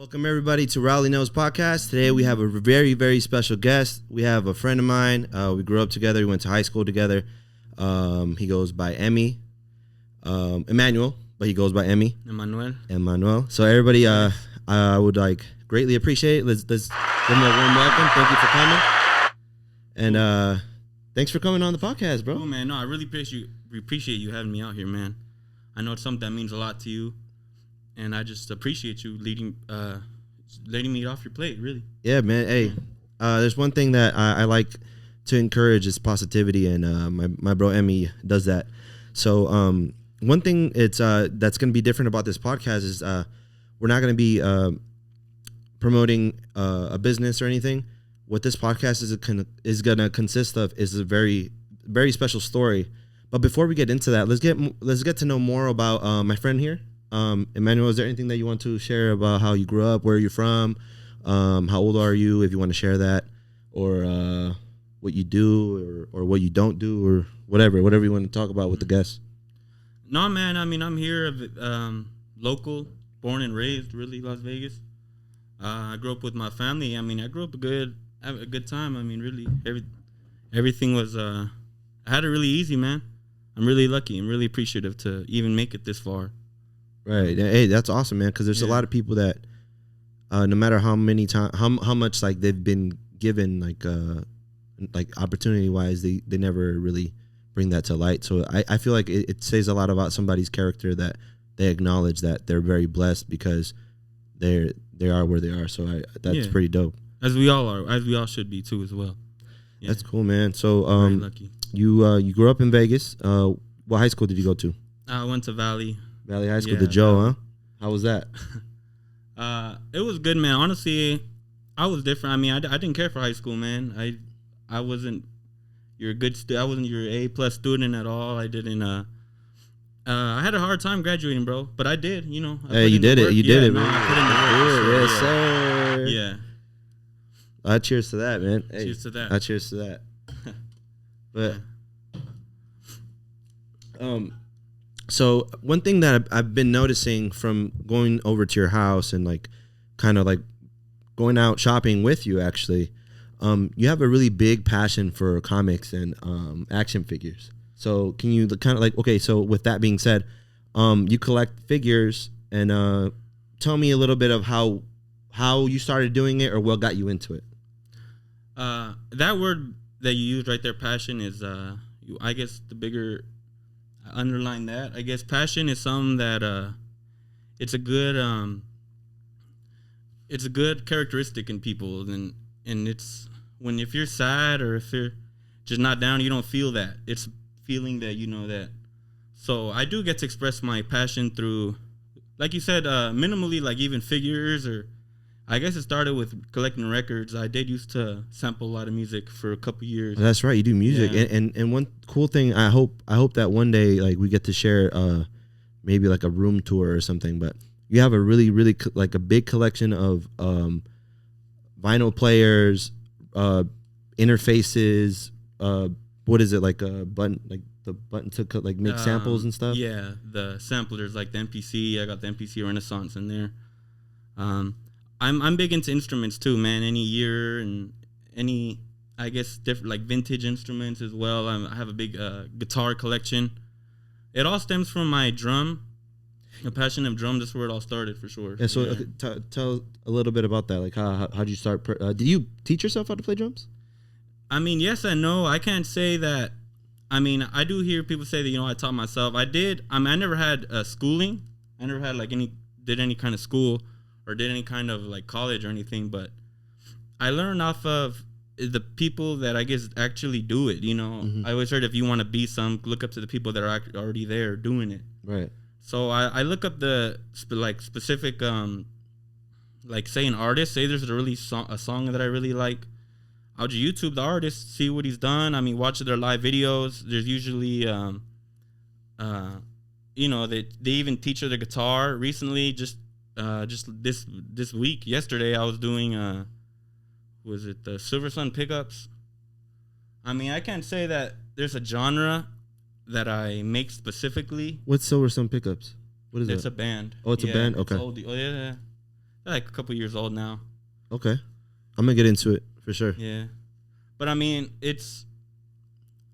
Welcome everybody to RaulyKnows podcast. Today we have a very, very special guest. We have a friend of mine. We grew up together. We went to high school together. He goes by Emmy, Emmanuel, but he goes by Emmy. Emmanuel. So everybody, I would greatly appreciate it. Let's give him a warm welcome. Thank you for coming. And thanks for coming on the podcast, bro. Cool, man. No, I really appreciate you having me out here, man. I know it's something that means a lot to you. And I just appreciate you letting me off your plate, really. Yeah, man. Hey, there's one thing that I like to encourage is positivity, and my bro Emmy does that. So one thing that's going to be different about this podcast is we're not going to be promoting a business or anything. What this podcast is going to consist of is a very, very special story. But before we get into that, let's get to know more about my friend here. Emmanuel, is there anything that you want to share about how you grew up, where you're from, how old are you, if you want to share that, or what you do or what you don't do, or whatever you want to talk about with the guests? No, man, I mean, I'm here, local, born and raised, really, Las Vegas. I grew up with my family. I mean, I grew up having a good time. I mean, really, everything was, I had it really easy, man. I'm really lucky. I'm really appreciative to even make it this far. Right. Hey, that's awesome, man. Because there's a lot of people that, no matter how many times, how much they've been given opportunity wise, they never really bring that to light. So I feel like it says a lot about somebody's character that they acknowledge that they're very blessed because they are where they are. So that's pretty dope. As we all are, as we all should be too, as well. Yeah. That's cool, man. So very lucky. You grew up in Vegas. What high school did you go to? I went to Valley High School, the Joe, huh? How was that? It was good, man. Honestly, I was different. I mean, I didn't care for high school, man. I wasn't your good I wasn't your A+ student at all. I didn't. I had a hard time graduating, bro. But I did, you know. Hey, you did it. You did it, man. I put in the work. Yes, sir. Yeah. Cheers to that, man. Hey, cheers to that. Cheers to that. But so one thing that I've been noticing from going over to your house and kind of going out shopping with you, actually, you have a really big passion for comics and action figures. So can you kind of okay, so with that being said, you collect figures, and tell me a little bit of how you started doing it or what got you into it. That word that you used right there, passion, is I guess the bigger underline that. I guess passion is something that it's a good characteristic in people, and it's if you're sad or if you're just not down, you don't feel that. It's feeling that you know that. So I do get to express my passion through, like you said, minimally, even figures, or I guess it started with collecting records. I did used to sample a lot of music for a couple years. That's right, you do music, yeah. And one cool thing, I hope that one day we get to share maybe a room tour or something. But you have a really a big collection of vinyl players, interfaces. What is it, a button, the button to make samples and stuff? Yeah, the samplers, the MPC. I got the MPC Renaissance in there. I'm big into instruments too, man. Any year and any, I guess, different vintage instruments as well. I have a big guitar collection. It all stems from my drum, a passion of drum. That's where it all started, for sure. Yeah. So tell a little bit about that. How did you start? Did you teach yourself how to play drums? I mean, yes and no. I can't say that. I mean, I do hear people say that I taught myself. I did. I mean, I never had schooling. I never had any kind of school or did any kind of college or anything, but I learned off of the people that I guess actually do it, Mm-hmm. I always heard if you want to be look up to the people that are already there doing it. Right. So I look up the specific, say an artist, say there's a song that I really like. I'll just YouTube the artist, see what he's done. I mean, watch their live videos. There's usually, they even teach her the guitar. Recently, just this week, yesterday, I was doing was it the Silver Sun pickups? I mean, I can't say that there's a genre that I make specifically. What's Silver Sun pickups? What is it? It's a band. Oh, it's a band? Okay. Oh, yeah. like a couple years old now. Okay, I'm gonna get into it for sure. Yeah, but I mean,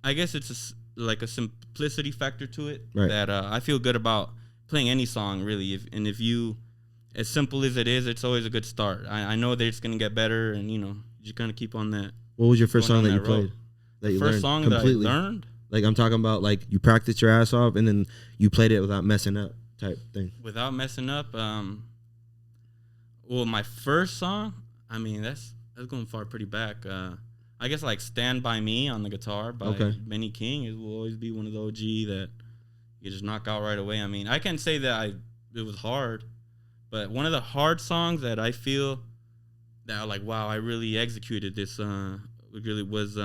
I guess it's like a simplicity factor to it that I feel good about playing any song really. If you, as simple as it is, it's always a good start. I know that it's gonna get better, and you kind of keep on that. What was your first song that you played? The first song completely? That I learned. Like I'm talking about, like you practiced your ass off and then you played it without messing up, type thing. Without messing up, well, my first song, I mean that's going far pretty back. I guess like "Stand by Me" on the guitar by Benny King. It will always be one of the OG that you just knock out right away. I mean, I can't say that it was hard, but one of the hard songs that I feel that like, wow, I really executed this. It really was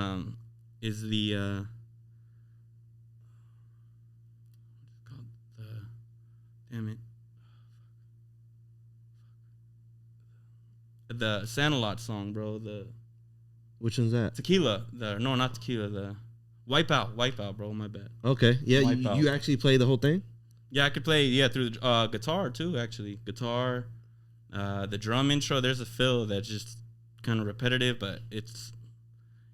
is the damn it, the Sandalot song, bro. Which one's that? Tequila. No, not Tequila. The Wipeout, bro. My bad. Okay, yeah, you actually play the whole thing? Yeah, I could play through the guitar too. Actually, guitar, the drum intro. There's a fill that's just kind of repetitive, but it's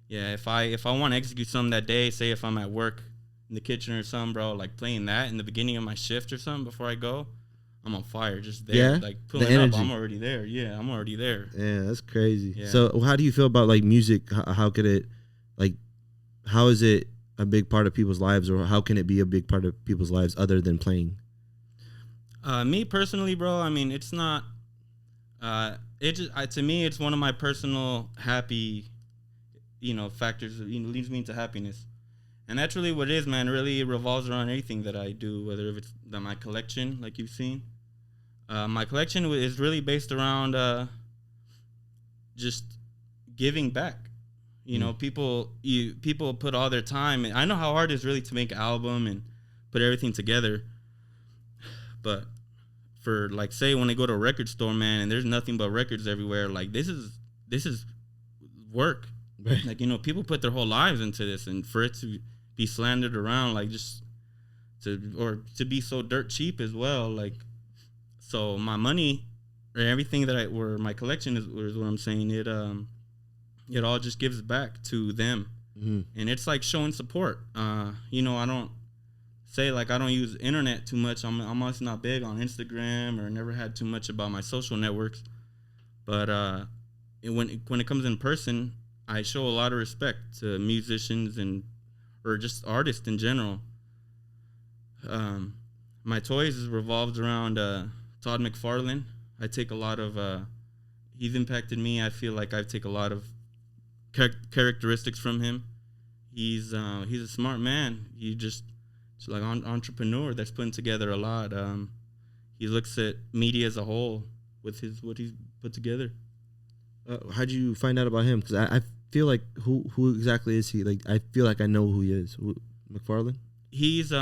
if I want to execute something that day, say if I'm at work in the kitchen or something, bro, like playing that in the beginning of my shift or something before I go, I'm on fire. Just there, like pulling up. I'm already there. Yeah, I'm already there. Yeah, that's crazy. Yeah. So, how do you feel about like music? How could it, like, how is it a big part of people's lives, or how can it be a big part of people's lives other than playing? Me personally, bro, I mean, it's not. To me, it's one of my personal happy, factors. Leads me into happiness. And that's really what it is, man. It really revolves around anything that I do, whether if it's my collection, like you've seen. My collection is really based around just giving back. People put all their time. I know how hard it is really to make an album and put everything together. But for, like, say when I go to a record store, man, and there's nothing but records everywhere, like, this is work. Right. Like, people put their whole lives into this, and for it to be slandered around, like, just to be so dirt cheap as well, like, so my money or everything where my collection is what I'm saying, it all just gives back to them. Mm-hmm. And it's like showing support. I don't say, like, I don't use internet too much. I'm honestly not big on Instagram, or never had too much about my social networks, but when it comes in person, I show a lot of respect to musicians or just artists in general. My toys revolves around Todd McFarlane. I take a lot of he's impacted me. I feel like I take a lot of characteristics from him. He's a smart man. It's like an entrepreneur that's putting together a lot. He looks at media as a whole with what he's put together. How'd you find out about him? Because I feel like who exactly is he? Like, I feel like I know who he is. McFarlane? He's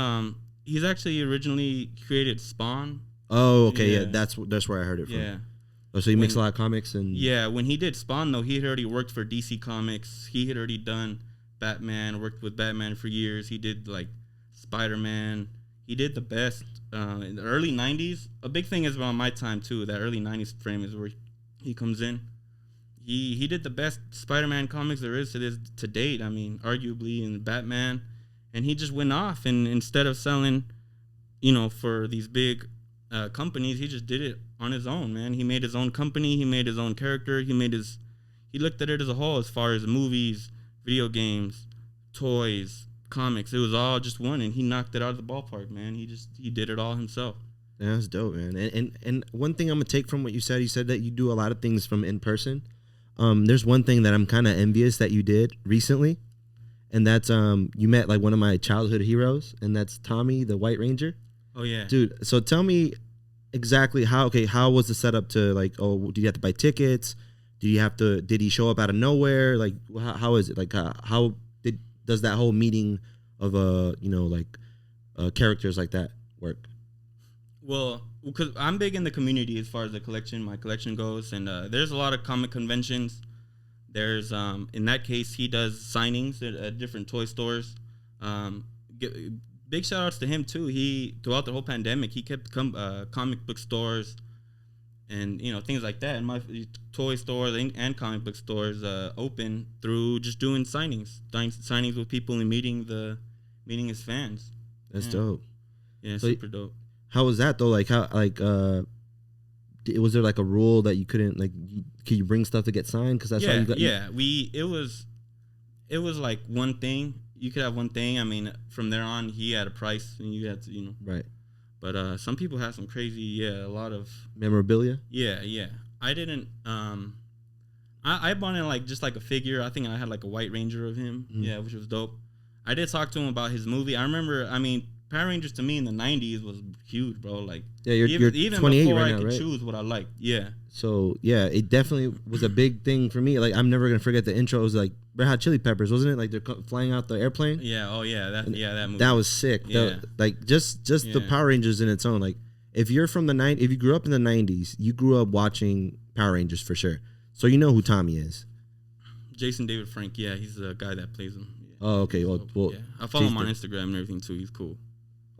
actually originally created Spawn. Oh, okay, yeah. That's where I heard it from. Yeah. Oh, so he makes a lot of comics and. Yeah, when he did Spawn though, he had already worked for DC Comics. He had already done Batman, worked with Batman for years. He did like Spider-Man. He did the best in the early '90s. A big thing is around my time too. That early '90s frame is where he comes in. He did the best Spider-Man comics there is to date. I mean, arguably in Batman, and he just went off, and instead of selling, for these big companies, he just did it on his own, man. He made his own company. He made his own character. He looked at it as a whole, as far as movies, video games, toys, comics. It was all just one, and he knocked it out of the ballpark, man. He did it all himself. Yeah, that's dope, man. And one thing I'm gonna take from what you said that you do a lot of things from in person. There's one thing that I'm kind of envious that you did recently, and that's you met like one of my childhood heroes, and that's Tommy, the White Ranger. Oh yeah, dude. So tell me exactly how was the setup to, like, did you have to buy tickets? Did he show up out of nowhere? Like, how is it? Like, does that whole meeting of characters like that work? Well, because I'm big in the community as far as my collection goes, and there's a lot of comic conventions. There's in that case, he does signings at different toy stores. Big shout outs to him too. He, throughout the whole pandemic, he kept comic book stores and things like that. And my toy stores and comic book stores open through just doing signings with people and meeting his fans. That's dope. Yeah, so super dope. How was that though? Like was there like a rule that you couldn't could you bring stuff to get signed? Because that's how you got. Yeah, it was like one thing. You could have one thing. I mean, from there on, he had a price, and you had to, Right. But some people have some crazy, a lot of memorabilia. Yeah. I didn't. I bought it like just like a figure. I think I had like a White Ranger of him. Mm. Yeah, which was dope. I did talk to him about his movie. I remember. I mean, Power Rangers to me in the '90s was huge, bro. Like, yeah, you're even 28 before right I now, could right? choose what I liked. Yeah. So yeah, it definitely was a big thing for me. Like, I'm never gonna forget the intro. It was like Red Hot Chili Peppers, wasn't it? Like they're flying out the airplane. Yeah. Oh yeah. That movie. That was sick. Yeah. Just the Power Rangers in its own. Like, if you're from if you grew up in the '90s, you grew up watching Power Rangers for sure. So you know who Tommy is. Jason David Frank. Yeah, he's the guy that plays him. Yeah. Oh, okay. Well, yeah. I follow him on Instagram and everything too. He's cool.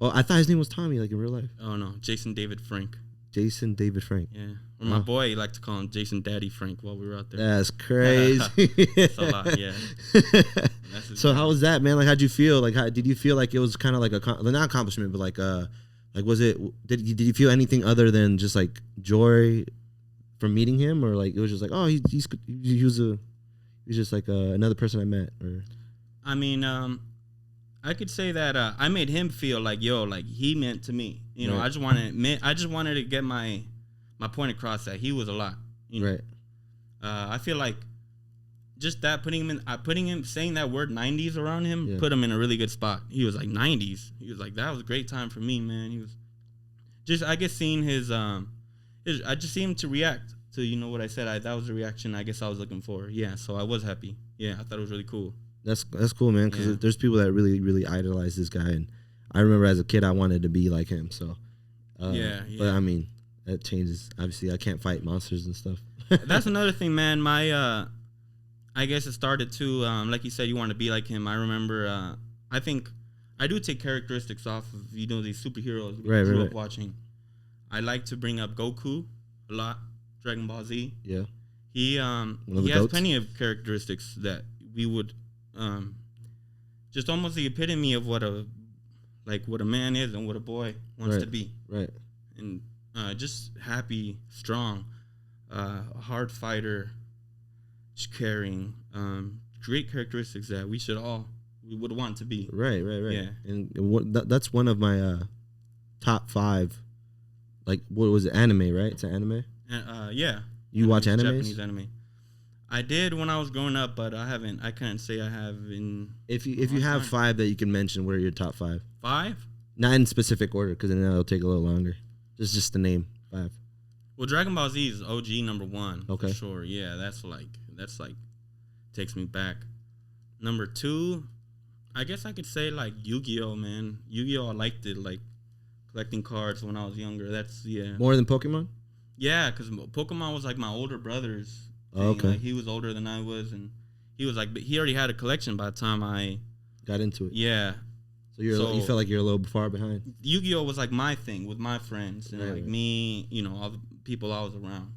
Oh, I thought his name was Tommy, like in real life. Oh no, Jason David Frank. Jason David Frank. Yeah. Or my boy, he liked to call him Jason Daddy Frank while we were out there. That's crazy. That's a lot, yeah. So how was that, man? Like, how'd you feel? Like, did you feel like it was kind of like not accomplishment, but like was it? Did you feel anything other than just like joy from meeting him, or like it was just like, oh, he was just like another person I met, or? I mean, I could say that I made him feel like, like he meant to me. Right. I just wanted to get my point across that he was a lot. Right. I feel like just that putting him saying that word 90s around him put him in a really good spot. He was like 90s. He was like, that was a great time for me, man. He was just, I guess, seeing I just see him to react to what I said. That was the reaction I guess I was looking for. Yeah. So I was happy. Yeah, I thought it was really cool. That's cool, man, because there's people that really, really idolize this guy, and I remember as a kid I wanted to be like him. So, But I mean, that changes. Obviously, I can't fight monsters and stuff. That's another thing, man. My, I guess it started to, like you said, you want to be like him. I remember, I think I do take characteristics off of these superheroes we grew up watching. I like to bring up Goku a lot, Dragon Ball Z. Yeah, he has plenty of characteristics that we would. Just almost the epitome of what a man is and what a boy wants to be. Right. And just happy, strong, a hard fighter, just caring. Great characteristics that we would want to be. Right. Yeah. And that's one of my top 5. Like, what was it? Anime, right? It's an anime. Yeah. You watch animes? Japanese anime. I did when I was growing up, but I haven't. I can't say I have in. If you have 5 that you can mention, what are your top 5? 5? Not in specific order, because then it'll take a little longer. Just the name 5. Well, Dragon Ball Z is OG number 1. Okay. For sure. Yeah, that's like takes me back. Number 2, I guess I could say like Yu-Gi-Oh, man. Yu-Gi-Oh, I liked it, like collecting cards when I was younger. That's More than Pokemon? Yeah, because Pokemon was like my older brother's. Oh, okay. Like, he was older than I was, and he was like, but he already had a collection by the time I got into it. Yeah. So you felt like you're a little far behind. Yu-Gi-Oh was like my thing with my friends and me, all the people I was around.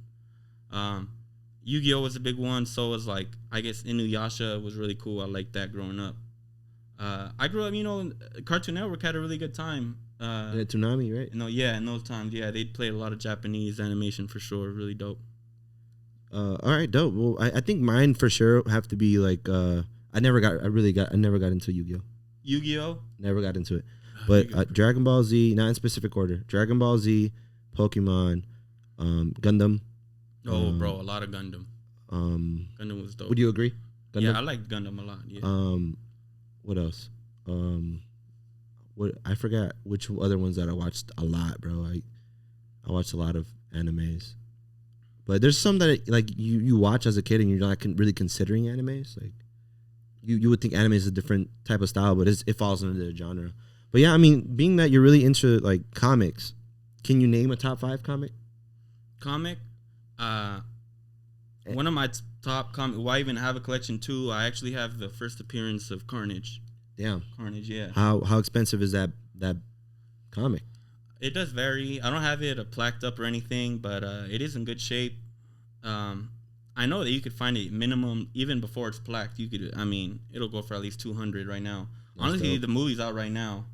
Yu-Gi-Oh was a big one, so was like, I guess Inuyasha was really cool. I liked that growing up. I grew up, Cartoon Network had a really good time. Toonami, right? In those times, they'd play a lot of Japanese animation for sure. Really dope. All right, dope. Well, I think mine for sure have to be like I never got into Yu-Gi-Oh. Yu-Gi-Oh? Never got into it. But Dragon Ball Z, not in specific order. Dragon Ball Z, Pokemon, Gundam. Oh, bro, a lot of Gundam. Gundam was dope. Would you agree? Gundam? Yeah, I liked Gundam a lot. Yeah. What else? I forgot which other ones that I watched a lot, bro. I watched a lot of animes. But there's some that like you watch as a kid and you're not really considering animes. Like you would think anime is a different type of style, but it falls under the genre. But yeah, I mean, being that you're really into like comics, can you name a top 5 comic? One of my top comic. Well, I even have a collection too. I actually have the first appearance of Carnage. Damn. Carnage, yeah. How expensive is that comic? It does vary. I don't have it plaqued up or anything, but it is in good shape. I know that you could find it minimum even before it's plaqued. You could, I mean, it'll go for at least $200 right now. That's Honestly, dope. the movie's out right now,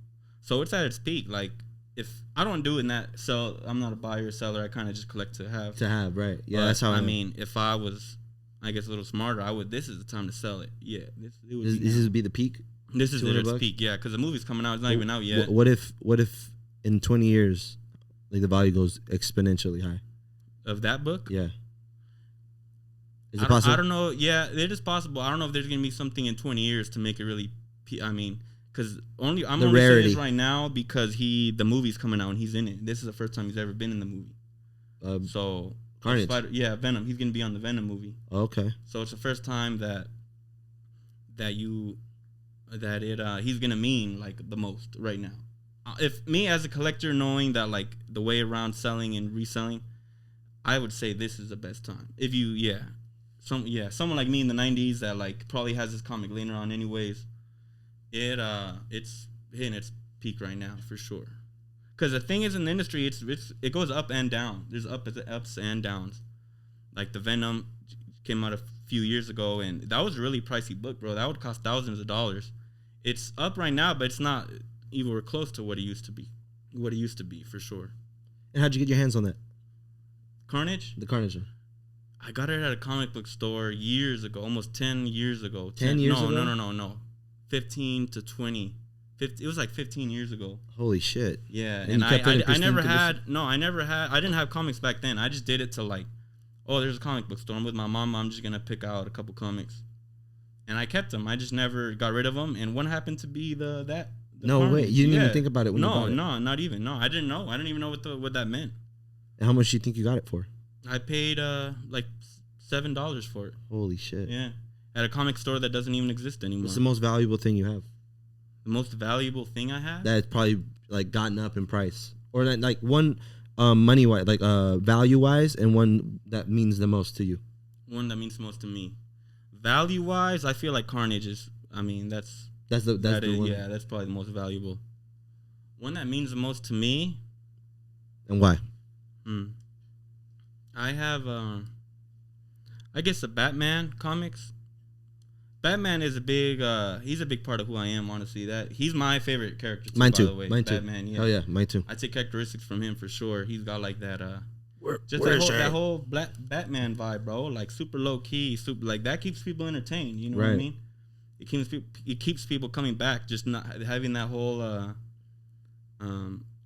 so it's at its peak. Like, if I don't do it in that sell, I'm not a buyer or seller. I kind of just collect to have. To have, right? Yeah, But, that's how I mean, if I was, I guess, a little smarter, I would. This is the time to sell it. Yeah, this would be the peak. This is its $200? peak. Yeah, because the movie's coming out. It's not even out yet. What if in 20 years, like the value goes exponentially high? Of that book? Yeah. Is it possible? I don't know. Yeah, it is possible. I don't know if there's gonna be something in 20 years to make it really. I mean, because I'm The only rarity. saying this right now because the movie's coming out and he's in it. This is the first time he's ever been in the movie. So Carnage. Venom. He's gonna be on the Venom movie. Okay. So it's the first time he's gonna mean like the most right now. If me as a collector, knowing that like the way around selling and reselling, I would say this is the best time. If you someone like me in the 90s that like probably has this comic later on anyways, it's hitting its peak right now for sure. Because the thing is, in the industry, it goes up and down. There's ups and downs. Like the Venom came out a few years ago, and that was a really pricey book, bro. That would cost thousands of dollars. It's up right now, but it's not even close to what it used to be. What it used to be, for sure. And how'd you get your hands on that? Carnage? The Carnage. I got it at a comic book store years ago, almost 10 years ago. 10 years ago? No. 15 to 20. It was like 15 years ago. Holy shit. Yeah, And I never had, I didn't have comics back then. I just did it to like, oh, there's a comic book store. I'm with my mom. I'm just going to pick out a couple comics. And I kept them. I just never got rid of them. And one happened to be the No Carnage. way. You didn't even think about it when you bought it? No, not even. No, I didn't know. I didn't even know what that meant. And how much do you think you got it for? I paid like $7 for it. Holy shit. Yeah. At a comic store that doesn't even exist anymore. What's the most valuable thing you have? The most valuable thing I have? That's probably like gotten up in price. Or like one money wise, like value wise, and one that means the most to you. One that means the most to me. Value wise, I feel like Carnage is, I mean, that's the one. Yeah, that's probably the most valuable. One that means the most to me. And why? I have, I guess the Batman comics. Batman is he's a big part of who I am, honestly. He's my favorite character too, Mine by too. the way. Mine too. Batman, yeah. Oh yeah, mine too. I take characteristics from him for sure. He's got like that just where's that whole black Batman vibe, bro. Like super low key, super like that keeps people entertained, you know what I mean? It keeps people coming back, just not having that whole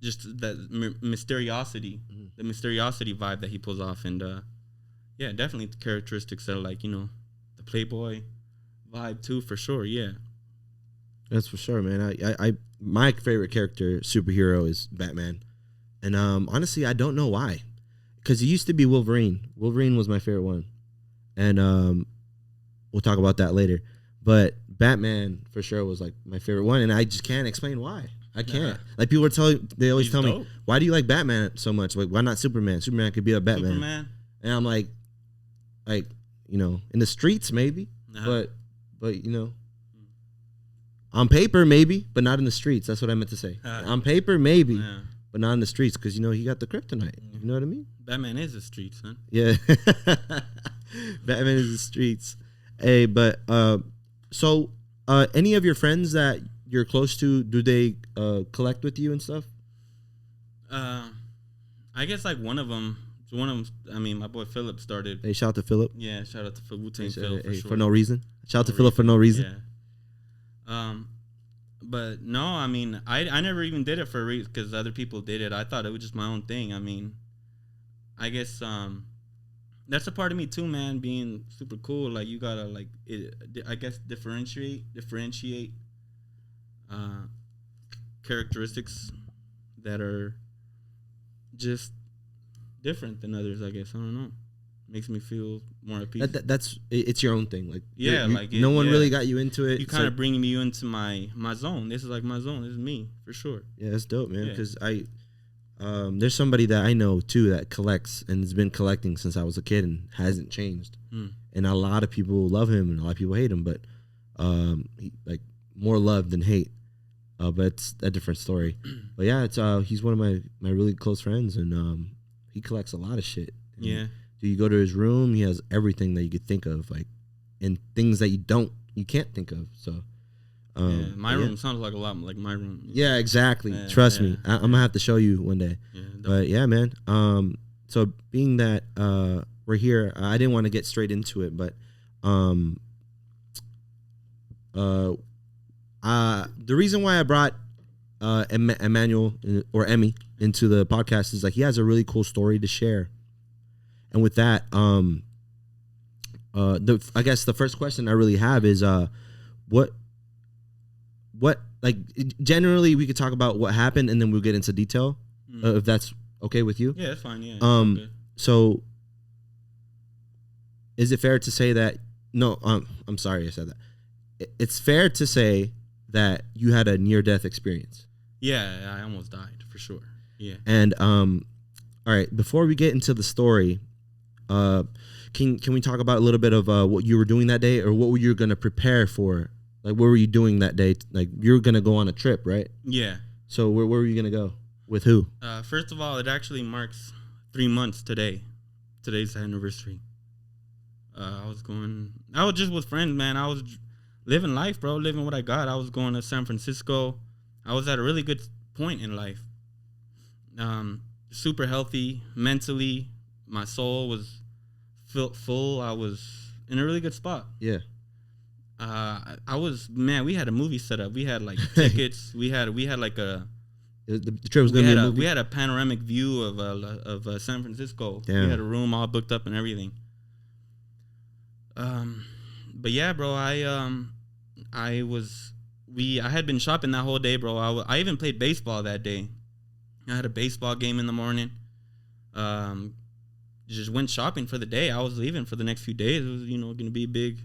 just that mysteriosity, the mysteriosity vibe that he pulls off. And yeah, definitely the characteristics that are like, the Playboy vibe too, for sure. Yeah, that's for sure, man. I my favorite character superhero is Batman, and honestly, I don't know why, because it used to be Wolverine. Wolverine was my favorite one, and we'll talk about that later. But Batman for sure was like my favorite one, and I just can't explain why. I can't. Like people they always tell me, why do you like Batman so much? Like, why not Superman? Superman could be a Batman. Superman. And I'm like, in the streets maybe, but on paper maybe, but not in the streets. That's what I meant to say. On paper maybe, but not in the streets, because he got the kryptonite. You know what I mean? Batman is the streets, son. Yeah, Batman is the streets. Hey, but so any of your friends that you're close to, do they collect with you and stuff? I guess like one of them. I mean, my boy Philip started. Hey, shout out to Philip. Yeah, shout out to Wu-Tang Phil for sure. For no reason. Shout out to Philip for no reason. Yeah. But no, I mean, I never even did it for a reason, because other people did it. I thought it was just my own thing. I mean, I guess that's a part of me too, man. Being super cool, like you gotta like I guess differentiate characteristics that are just different than others. I guess I don't know. Makes me feel more at peace. It's your own thing. Like no one really got you into it. You kind of bringing me into my zone. This is like my zone. This is me for sure. Yeah, that's dope, man. Because there's somebody that I know too that collects and has been collecting since I was a kid and hasn't changed. And a lot of people love him and a lot of people hate him, but he, like more love than hate. But it's a different story. But yeah, it's he's one of my really close friends, and he collects a lot of shit. And Yeah. you go to his room, he has everything that you could think of, like, and things that you can't think of. So, my room sounds like a lot like my room. Yeah, exactly. Trust me, I'm gonna have to show you one day. Yeah, but yeah, man. So being that we're here, I didn't want to get straight into it, but the reason why I brought Emmanuel or Emmy into the podcast is like he has a really cool story to share. And with that, I guess the first question I really have is what like generally we could talk about what happened and then we'll get into detail if that's okay with you. Yeah, that's fine. Yeah. So is it fair to say that I'm sorry I said that. It's fair to say that you had a near-death experience. Yeah, I almost died for sure. Yeah. And all right, before we get into the story, can we talk about a little bit of what you were doing that day, or what were you going to prepare for? Like, what were you doing that day? Like, you were going to go on a trip, right? Yeah. So where were you going to go? With who? First of all, it actually marks 3 months today. Today's the anniversary. I was just with friends, man. I was living life, bro, living what I got. I was going to San Francisco. I was at a really good point in life. Super healthy mentally. My soul was full. I was in a really good spot. Yeah. We had a movie set up. We had like tickets. we had like a. The trip was going to be a movie. We had a panoramic view of San Francisco. Damn. We had a room all booked up and everything. But yeah, bro, I had been shopping that whole day, bro. I even played baseball that day. I had a baseball game in the morning. Just went shopping for the day. I was leaving for the next few days. It was, going to be a big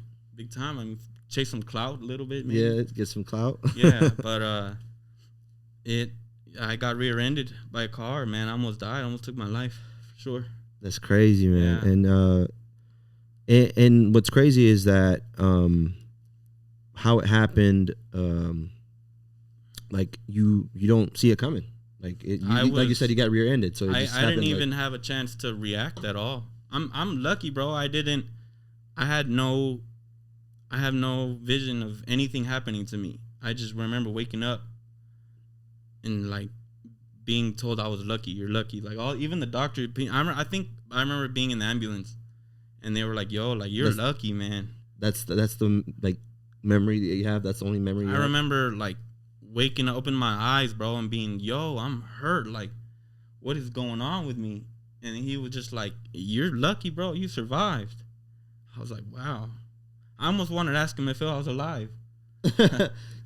time. I mean, chase some clout a little bit, maybe. Yeah, get some clout. Yeah, but I got rear-ended by a car, man. I almost died. I almost took my life, for sure. That's crazy, man. Yeah. And what's crazy is that how it happened. Like you don't see it coming. Like like you said, you got rear-ended, so I didn't even have a chance to react at all. I'm lucky, bro. I have no vision of anything happening to me. I just remember waking up and like being told I was lucky. You're lucky. Like even the doctor. I remember being in the ambulance, and they were like, "Yo, like you're lucky, man." That's the like memory that you have. That's the only memory. I remember like waking up, opening my eyes, bro, and being, "Yo, I'm hurt. Like, what is going on with me?" And he was just like, "You're lucky, bro. You survived." I was like, "Wow." I almost wanted to ask him if I was alive.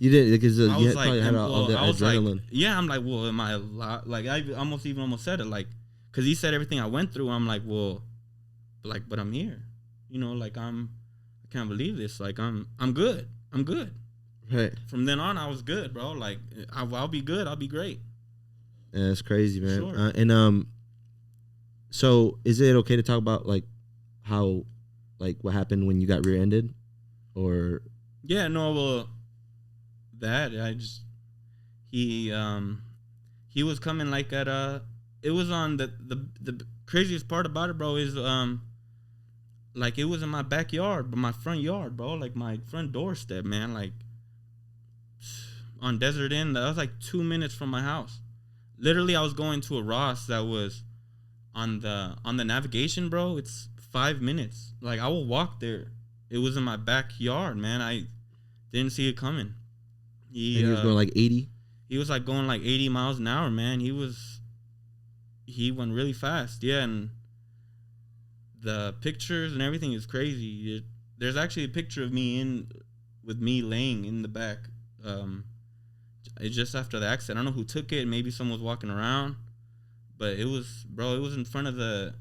You did, because you probably had all that adrenaline. Like, yeah, I'm like, well, am I alive? Like, I almost said it, like, because he said everything I went through. I'm like, well, but I'm here. Like I can't believe this. Like I'm good. I'm good. Right. From then on, I was good, bro. Like I'll be good. I'll be great. Yeah, that's crazy, man. Sure. So is it okay to talk about like how, like what happened when you got rear-ended, or? Yeah, no, well, he was coming like at it was on the craziest part about it, bro, is like it was in my backyard, but my front yard, bro, like my front doorstep, man, like on Desert Inn. That was like 2 minutes from my house. Literally, I was going to a Ross that was on the navigation, bro. It's 5 minutes. Like I will walk there. It was in my backyard, man. I didn't see it coming. He was going like 80? He was like going like 80 miles an hour, man. He went really fast. Yeah, and the pictures and everything is crazy. There's actually a picture of me with me laying in the back. It's just after the accident. I don't know who took it. Maybe someone was walking around. But it was in front of the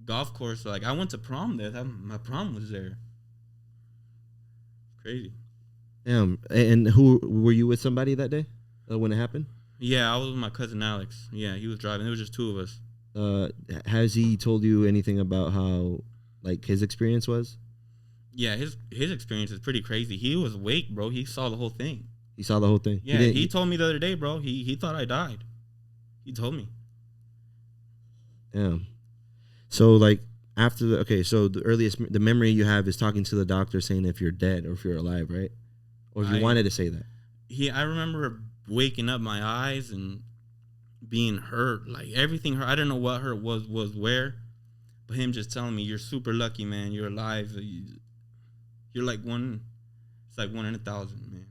golf course. Like I went to prom there. My prom was there. Crazy. Damn. And who were you with? Somebody that day when it happened? Yeah, I was with my cousin Alex. Yeah, he was driving. There was just two of us. Has he told you anything about how like his experience was? Yeah, his experience is pretty crazy. He was awake, bro. He saw the whole thing. He saw the whole thing. Yeah, he told me the other day, bro. He thought I died. He told me. Yeah. So like after the memory you have is talking to the doctor saying if you're dead or if you're alive, right? Or if you wanted to say that. I remember waking up, my eyes and being hurt, like everything hurt. I don't know what hurt was where, but him just telling me, "You're super lucky, man. You're alive. You're like one. It's like 1 in 1,000, man."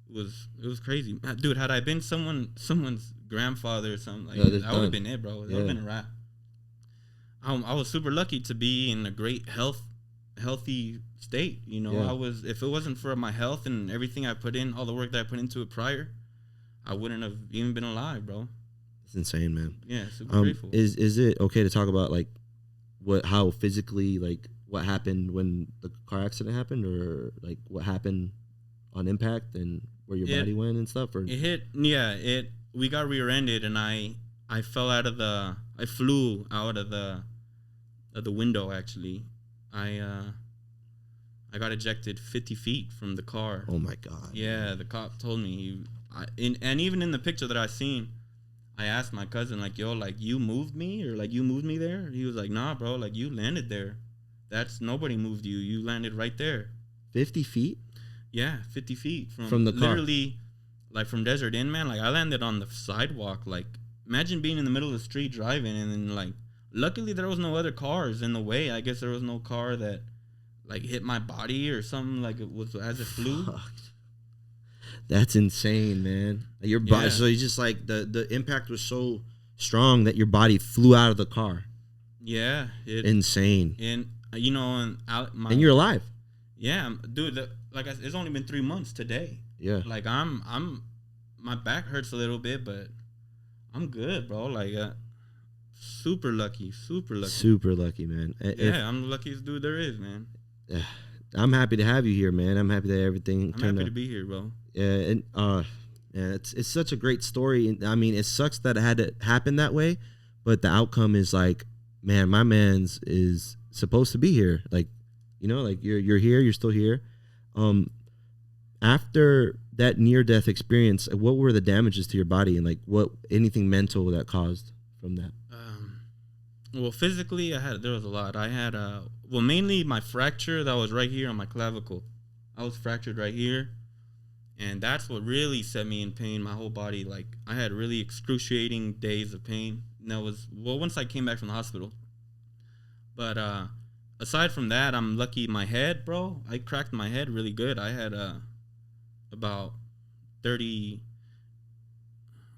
It was crazy, dude. Had I been someone's grandfather or something, like that would have been it, bro. That would have been a wrap. I was super lucky to be in a great healthy state. You know, if it wasn't for my health and everything I put in, all the work that I put into it prior, I wouldn't have even been alive, bro. It's insane, man. Yeah, super grateful. Is it okay to talk about like how physically, like what happened when the car accident happened, or like what happened on impact and where your body went and stuff? Or we got rear-ended and I flew out of the window. Actually, I got ejected 50 feet from the car. Oh my God. Yeah, man. the cop told me. And even in the picture that I seen, I asked my cousin, like, "Yo, like, you moved me, or like you moved me there?" He was like, "Nah, bro, like you landed there. Nobody moved you. You landed right there." 50 feet? Yeah, 50 feet from the car. Literally, like from Desert Inn, man. Like I landed on the sidewalk. Like imagine being in the middle of the street driving, and then like, luckily there was no other cars in the way. I guess there was no car that like hit my body or something, like it was as it flew. Fuck. That's insane, man. Your body, so you just like the impact was so strong that your body flew out of the car. Yeah, insane. And you know, and you're alive. Yeah, dude. It's only been 3 months today. Yeah, like my back hurts a little bit, but I'm good, bro. Like super lucky, man. I'm the luckiest dude there is, man. I'm happy to have you here, man. I'm happy that everything. I'm happy to be here, bro. Yeah, and it's such a great story. I mean, it sucks that it had to happen that way, but the outcome is like, man, my man's is supposed to be here. Like, you know, like you're here, you're still here. After that near-death experience, what were the damages to your body, and like anything mental that caused from that? Well, physically, there was a lot. I had mainly my fracture that was right here on my clavicle. I was fractured right here, and that's what really set me in pain. My whole body, like I had really excruciating days of pain. And that was once I came back from the hospital. But aside from that, I'm lucky. My head, bro, I cracked my head really good. I had about 30.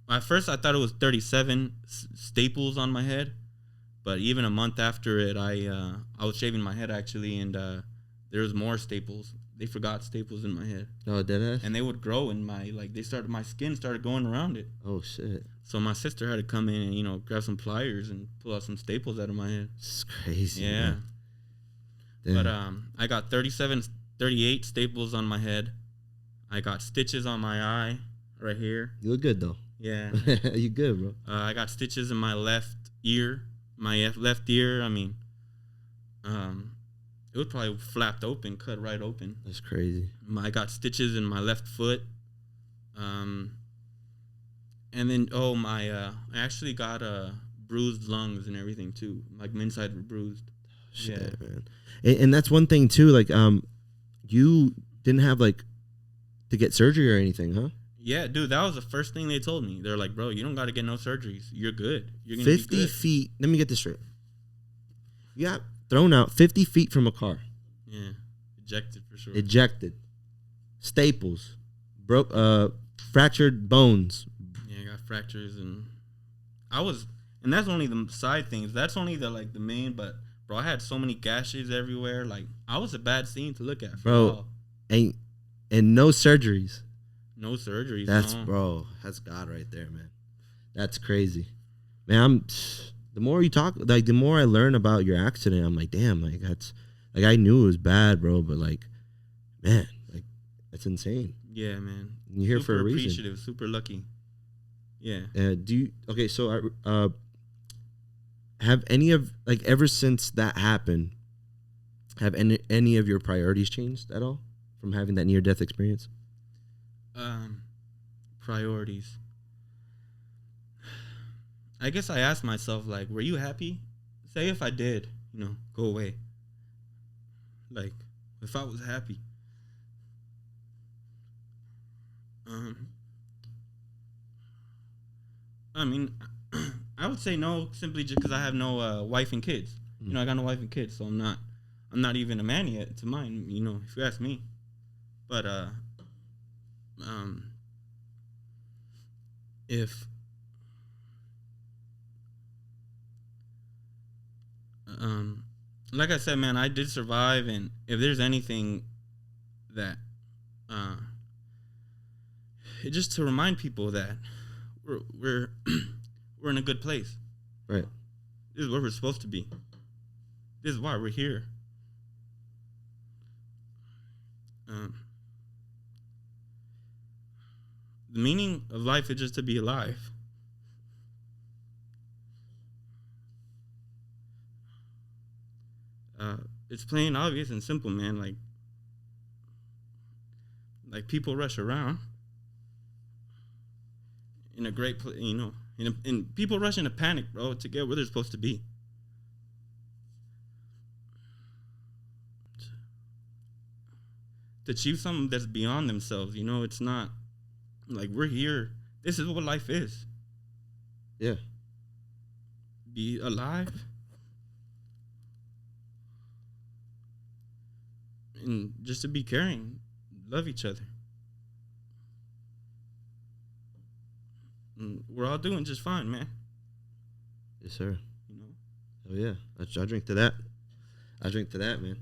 At first, I thought it was 37 staples on my head. But even a month after it, I was shaving my head actually, and there was more staples. They forgot staples in my head. Oh, deadass? And they would grow in my my skin started going around it. Oh shit! So my sister had to come in and grab some pliers and pull out some staples out of my head. It's crazy. Yeah. But I got 38 staples on my head. I got stitches on my eye right here. You look good though. Yeah. You good, bro? I got stitches in my left ear. My left ear, I mean, it was probably flapped open, cut right open. That's crazy. I got stitches in my left foot. And then, I actually got bruised lungs and everything too. Like my inside were bruised. Shit, yeah, man. And that's one thing too. Like, you didn't have like to get surgery or anything, huh? Yeah, dude, that was the first thing they told me. They're like, bro, you don't got to get no surgeries. You're good. You're gonna 50 be good. feet. Let me get this straight. You got thrown out 50 feet from a car. Yeah, ejected for sure. Ejected. Staples. Broke. Fractured bones. Yeah, I got fractures and that's only the side things. That's only the main. But bro, I had so many gashes everywhere. Like I was a bad scene to look at, bro. And no surgeries. No surgeries. Bro, that's God right there, man. That's crazy, man. The more you talk, like the more I learn about your accident, I'm like, damn, like that's like I knew it was bad, bro, but like, man, like that's insane. Yeah, man. You're here for a reason. Appreciative, super lucky. Yeah. So have any of ever since that happened, have any of your priorities changed at all from having that near death experience? Priorities. I guess I asked myself, like, were you happy? Say if I did, go away. Like, if I was happy. I mean, I would say no, simply just because I have no wife and kids. I got no wife and kids, so I'm not even a man yet to mine. If you ask me. But if like I said, man, I did survive, and if there's anything that just to remind people that we're we're in a good place. Right. This is where we're supposed to be. This is why we're here. The meaning of life is just to be alive. It's plain obvious and simple, man. Like people rush around in a great, and people rush in a panic, bro, to get where they're supposed to be. To achieve something that's beyond themselves, it's not like we're here. This is what life is. Yeah. Be alive. And just to be caring, love each other. And we're all doing just fine, man. Yes, sir. Oh yeah, I drink to that. I drink to that, man.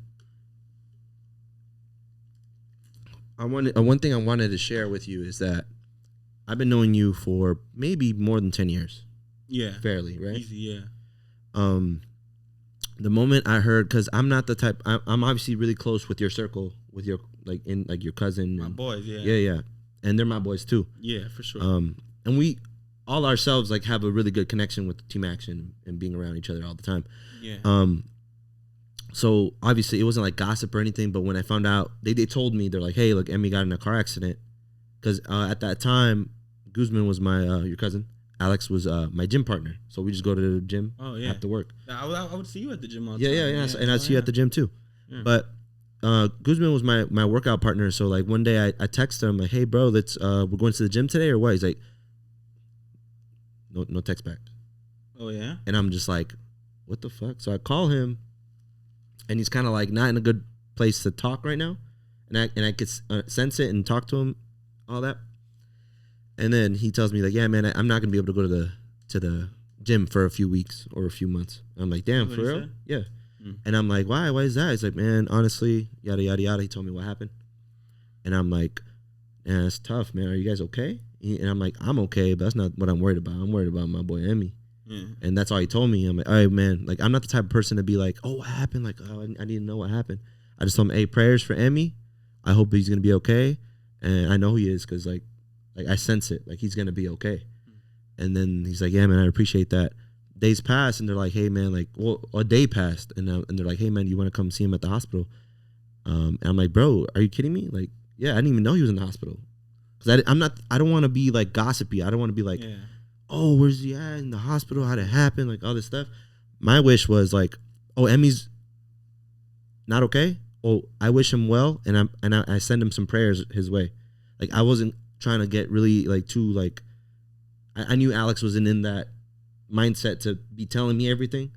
One thing I wanted to share with you is that I've been knowing you for maybe more than 10 years. Yeah. Fairly, right? Easy, yeah. The moment I heard, because I'm not the type, I'm obviously really close with your circle, with your your cousin. My boys, yeah. Yeah. And they're my boys too. Yeah, for sure. And we all ourselves have a really good connection with Team Action and being around each other all the time. Yeah. So obviously it wasn't like gossip or anything, but when I found out, they told me, they're like, hey, look, Emmy got in a car accident. Because at that time, Guzman was my your cousin. Alex was my gym partner. So we just go to the gym after work. I would see you at the gym all the time. Yeah. And I'd see you at the gym too. Yeah. But Guzman was my workout partner. So like one day I texted him like, hey bro, let's we're going to the gym today or what? He's like, no text back. Oh yeah. And I'm just like, what the fuck? So I call him, and he's kind of like not in a good place to talk right now, and I could sense it and talk to him, all that. And then he tells me like, yeah, man, I'm not gonna be able to go to the gym for a few weeks or a few months. I'm like, damn, for real? Yeah. And I'm like, why? Why is that? He's like, man, honestly, yada yada yada. He told me what happened, and I'm like, yeah, it's tough, man. Are you guys okay? And I'm like, I'm okay, but that's not what I'm worried about. I'm worried about my boy Emmy. Yeah. And that's all he told me. I'm like, all right, man. Like, I'm not the type of person to be like, oh, what happened? Like, oh, I need to know what happened. I just told him, hey, prayers for Emmy. I hope he's gonna be okay. And I know he is, because like I sense it. Like, he's gonna be okay. And then he's like, yeah, man, I appreciate that. Days passed, and they're like, hey, man, like, well, a day passed, and they're like, hey, man, you want to come see him at the hospital? And I'm like, bro, are you kidding me? Like, yeah, I didn't even know he was in the hospital. Because I don't want to be like gossipy. I don't want to be like, oh, where's he at in the hospital? How'd it happen? Like all this stuff. My wish was like, oh, Emmy's not okay. Oh, I wish him well, and I send him some prayers his way. Like I wasn't trying to get really like too like. I knew Alex wasn't in that mindset to be telling me everything,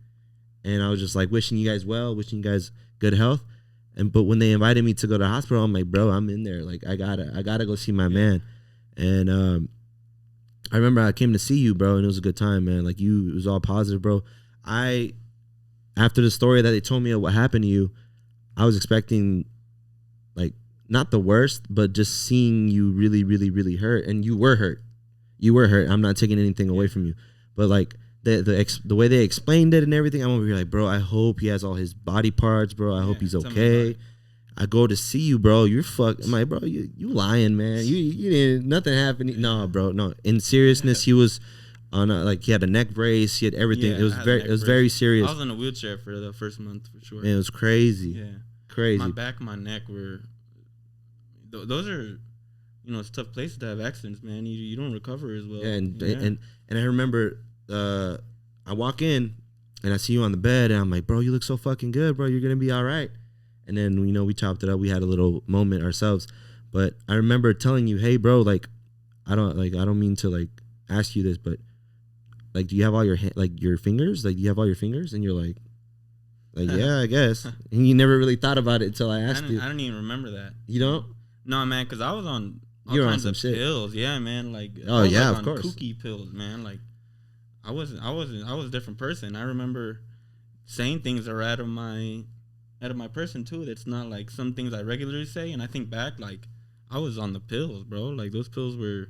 and I was just like wishing you guys well, wishing you guys good health. But when they invited me to go to the hospital, I'm like, bro, I'm in there. Like I gotta go see my man. And I remember I came to see you, bro, and it was a good time, man. Like it was all positive, bro. After the story that they told me of what happened to you, I was expecting like not the worst, but just seeing you really, really, really hurt. And you were hurt. You were hurt. I'm not taking anything away from you, but like the way they explained it and everything, I'm over here like, bro, I hope he has all his body parts, bro. I hope he's okay. I go to see you, bro. You're fucked. I'm like, bro, you lying, man. You didn't, nothing happened. No, bro, no. In seriousness, he was on he had a neck brace. He had everything. Yeah, it was very serious. I was in a wheelchair for the first month for sure. Man, it was crazy. Yeah, crazy. My back, my neck were. Those are, it's tough places to have accidents, man. You don't recover as well. Yeah, and I remember I walk in and I see you on the bed and I'm like, bro, you look so fucking good, bro. You're gonna be all right. And then we chopped it up. We had a little moment ourselves, but I remember telling you, hey, bro, like I don't mean to like ask you this, but like, do you have all your your fingers? Like, do you have all your fingers? And you're like yeah, I guess. And you never really thought about it until I asked you. I don't even remember that. You don't? No, man, because I was on all You're kinds on of some pills. Yeah, man. Like, oh yeah, of course. Kooky pills, man. Like, I was a different person. I remember saying things that are out of my person too. That's not like some things I regularly say. And I think back, like, I was on the pills, bro. Like, those pills were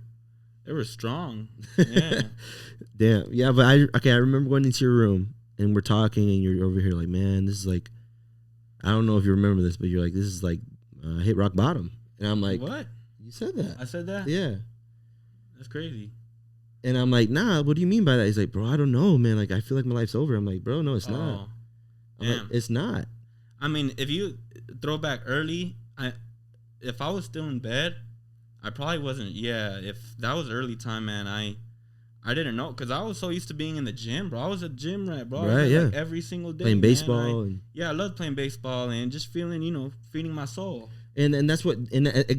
strong. Yeah. Damn. Yeah, but I remember going into your room and we're talking and you're over here like, man, this is like, I don't know if you remember this, but you're like, this is like hit rock bottom. And I'm like, what? You said that. I said that? Yeah. That's crazy. And I'm like, nah, what do you mean by that? He's like, bro, I don't know, man. Like, I feel like my life's over. I'm like, bro, no, it's not. I'm like, it's not. I mean, if you throw back early, if I was still in bed, I probably wasn't. Yeah, if that was early time, man, I didn't know because I was so used to being in the gym, bro. I was a gym rat, bro. Right, yeah. Like every single day. Playing baseball. I loved playing baseball and just feeling, feeding my soul. And that's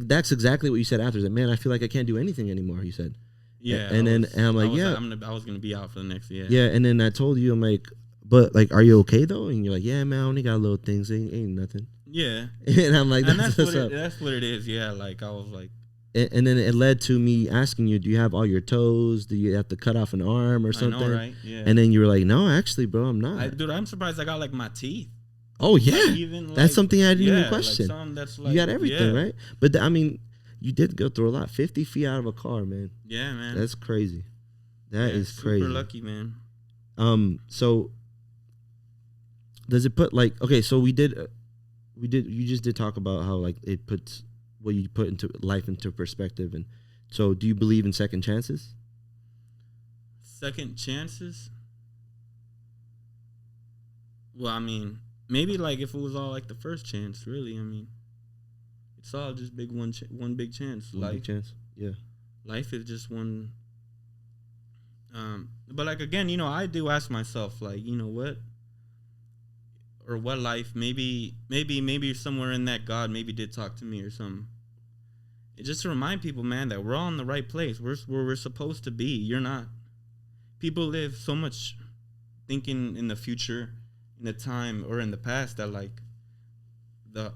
that's exactly what you said after. That, man, I feel like I can't do anything anymore, you said. Yeah. And I'm like, I was going to be out for the next year. Yeah, and then I told you, I'm like, but like, are you okay though? And you're like, yeah, man, I only got little things, ain't nothing. Yeah. And I'm like, that's what it is. Yeah, like I was like. And then it led to me asking you, do you have all your toes? Do you have to cut off an arm or something? I know, right? Yeah. And then you were like, no, actually, bro, I'm not. Dude, I'm surprised I got like my teeth. Oh yeah, like, that's something I didn't even question. Like that's like, you got everything, right? But I mean, you did go through a lot. 50 feet out of a car, man. Yeah, man. That's crazy. That is crazy. Super lucky, man. So does it put like, okay, so you just did talk about how like it puts what you put into life into perspective, and so do you believe in second chances? Second chances? Well, I mean, maybe like if it was all like the first chance, really. I mean, it's all just one big chance. One big chance, yeah. Life is just one. But like again, I do ask myself, like, what, or what life? Maybe somewhere in that God maybe did talk to me or something. It's just to remind people, man, that we're all in the right place. We're where we're supposed to be. You're not. People live so much thinking in the future, in the time, or in the past that like the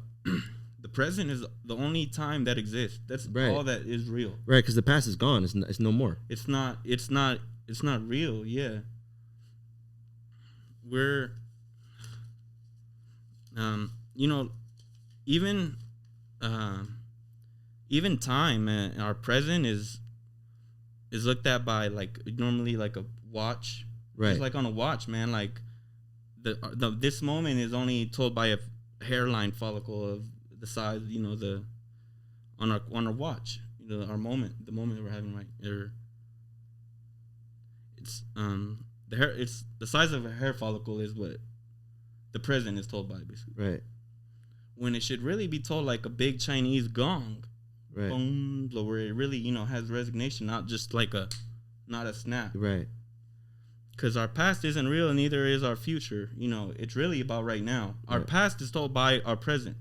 present is the only time that exists. That's all that is real. Right, because the past is gone. It's no more. It's not real. Yeah. We're even time, our present is looked at by like normally like a watch. Right. It's like on a watch, man. Like this moment is only told by a hairline follicle of the size, on our watch. Our moment, the moment we're having right there. It's the hair. It's the size of a hair follicle is what the present is told by, basically. Right. When it should really be told like a big Chinese gong. Right. Boom, where it really, has resignation, not just like not a snap. Right. Because our past isn't real, and neither is our future. It's really about right now. Right. Our past is told by our present.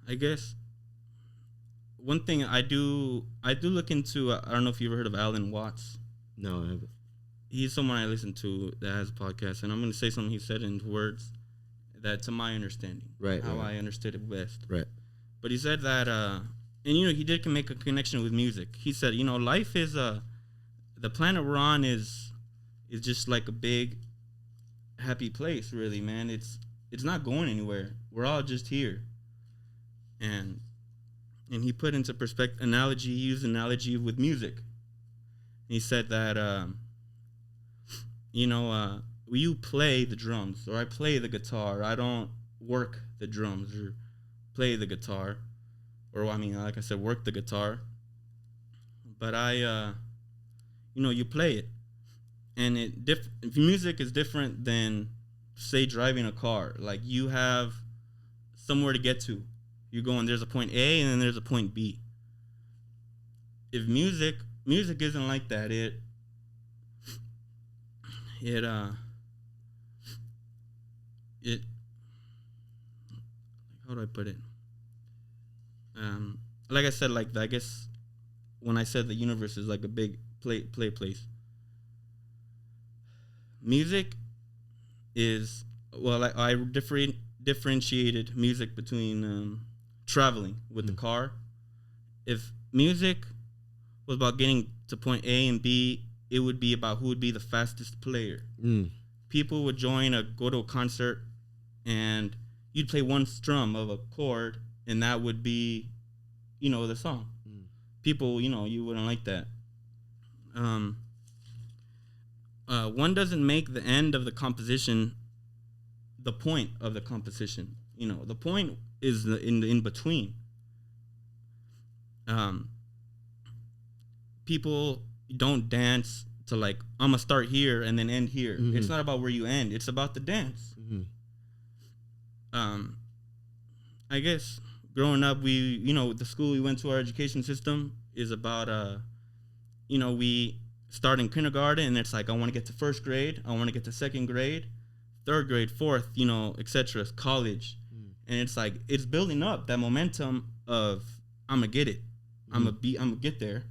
I guess one thing I do look into. I don't know if you ever heard of Alan Watts. No, I haven't. He's someone I listen to that has a podcast, and I'm going to say something he said in words that, to my understanding, how I understood it best. Right. But he said that, and he did make a connection with music. He said, life is the planet we're on is just like a big happy place, really, man. It's not going anywhere. We're all just here. And he put into perspective he used analogy with music. He said that, you play the drums, or I play the guitar. I don't work the drums or play the guitar, or like I said, work the guitar. But I, you play it. and music is different than, say, driving a car. Like, you have somewhere to get to. You go and there's a point A and then there's a point B. If music isn't like that, how do I put it? Like I said, like, I guess when I said the universe is like a big play place, music is, well, I differentiated music between traveling with the car. If music was about getting to point A and B, it would be about who would be the fastest player. People would go to a concert, and you'd play one strum of a chord, and that would be, the song. People, you wouldn't like that. One doesn't make the end of the composition the point of the composition. The point is in between. People don't dance to, like, I'm gonna start here and then end here. Mm-hmm. It's not about where you end. It's about the dance. Mm-hmm. I guess growing up, the school we went to, our education system is about, we start in kindergarten, and it's like, I want to get to first grade, I want to get to second grade, third grade, fourth, etc. College, and it's like, it's building up that momentum of, I'm gonna get it, I'm gonna get there.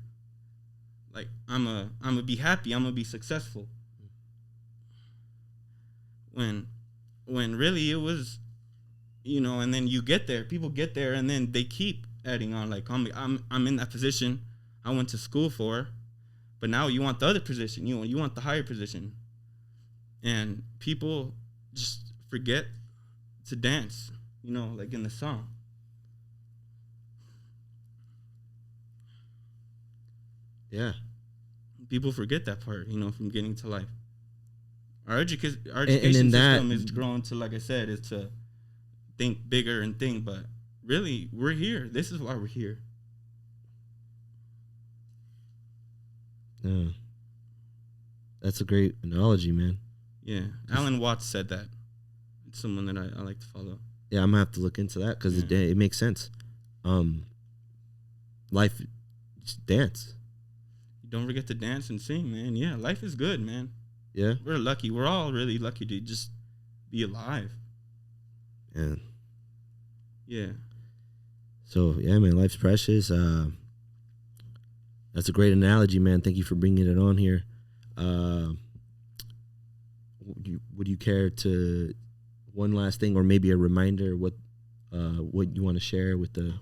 Like, I'm gonna be happy, I'm gonna be successful. When really it was, and then you get there, people get there, and then they keep adding on. Like, I'm in that position I went to school for, but now you want the other position, you want the higher position, and people just forget to dance, like in the song. Yeah. People forget that part, from getting to life. Our education system is grown to, like I said, is to think bigger and think, but really, we're here. This is why we're here. Yeah. That's a great analogy, man. Yeah. Alan Watts said that. It's someone that I like to follow. Yeah, I'm going to have to look into that because it makes sense. Life, just dance. Don't forget to dance and sing, man. Yeah, life is good, man. Yeah. We're lucky. We're all really lucky to just be alive. Yeah. Yeah. So, yeah, man, life's precious. That's a great analogy, man. Thank you for bringing it on here. Would you care to, one last thing, or maybe a reminder, what you want to share with the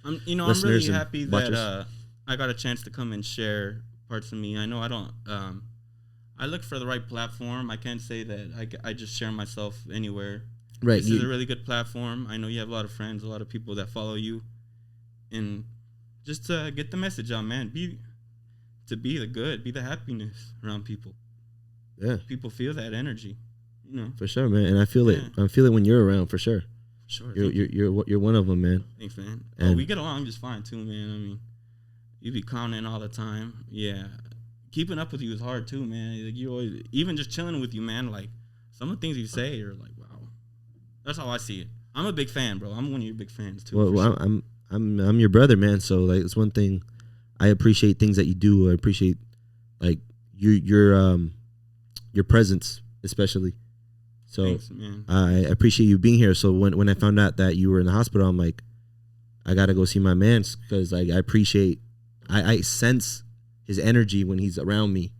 I'm really happy that I got a chance to come and share parts of me. I know I don't. I look for the right platform. I can't say that I just share myself anywhere. Right. This is a really good platform. I know you have a lot of friends, a lot of people that follow you, and just to get the message out, man. Be the good, be the happiness around people. Yeah. People feel that energy, For sure, man. And I feel it. I feel it when you're around, for sure. Sure. You're one of them, man. Thanks, man. And we get along just fine too, man. I mean, you be commenting all the time. Yeah. Keeping up with you is hard too, man. Like, you always, even just chilling with you, man. Like, some of the things you say are like, wow. That's how I see it. I'm a big fan, bro. I'm one of your big fans too. Well, sure. I'm your brother, man. So, like, it's one thing. I appreciate things that you do. I appreciate, like, your presence, especially. So, thanks, man. I appreciate you being here. So when I found out that you were in the hospital, I'm like, I gotta go see my man, because, like, I sense his energy when he's around me.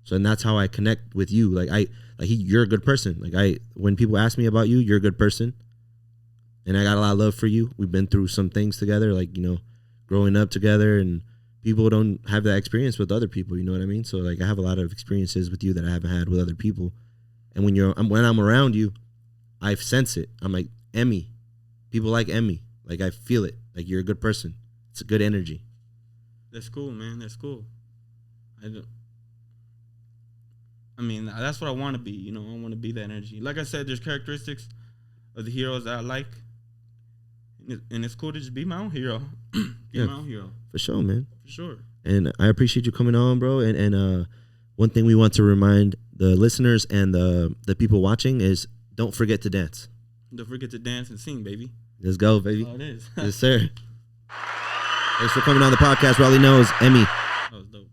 So, and that's how I connect with you. You're a good person. Like, when people ask me about you, you're a good person, and I got a lot of love for you. We've been through some things together, like, growing up together, and people don't have that experience with other people. You know what I mean? So, like, I have a lot of experiences with you that I haven't had with other people. And when I'm around you, I sense it. I'm like, Emmy. People like Emmy. Like, I feel it. Like, you're a good person. It's a good energy. That's cool, man. That's cool. I mean, that's what I want to be. I want to be that energy. Like I said, there's characteristics of the heroes that I like, and it's cool to just be my own hero. My own hero. For sure, man. For sure. And I appreciate you coming on, bro. And one thing we want to remind the listeners and the people watching is don't forget to dance. Don't forget to dance and sing, baby. Let's go, baby. Oh, it is. Yes, sir. Thanks for coming on the podcast. RaulyKnows, Emmy. That was dope.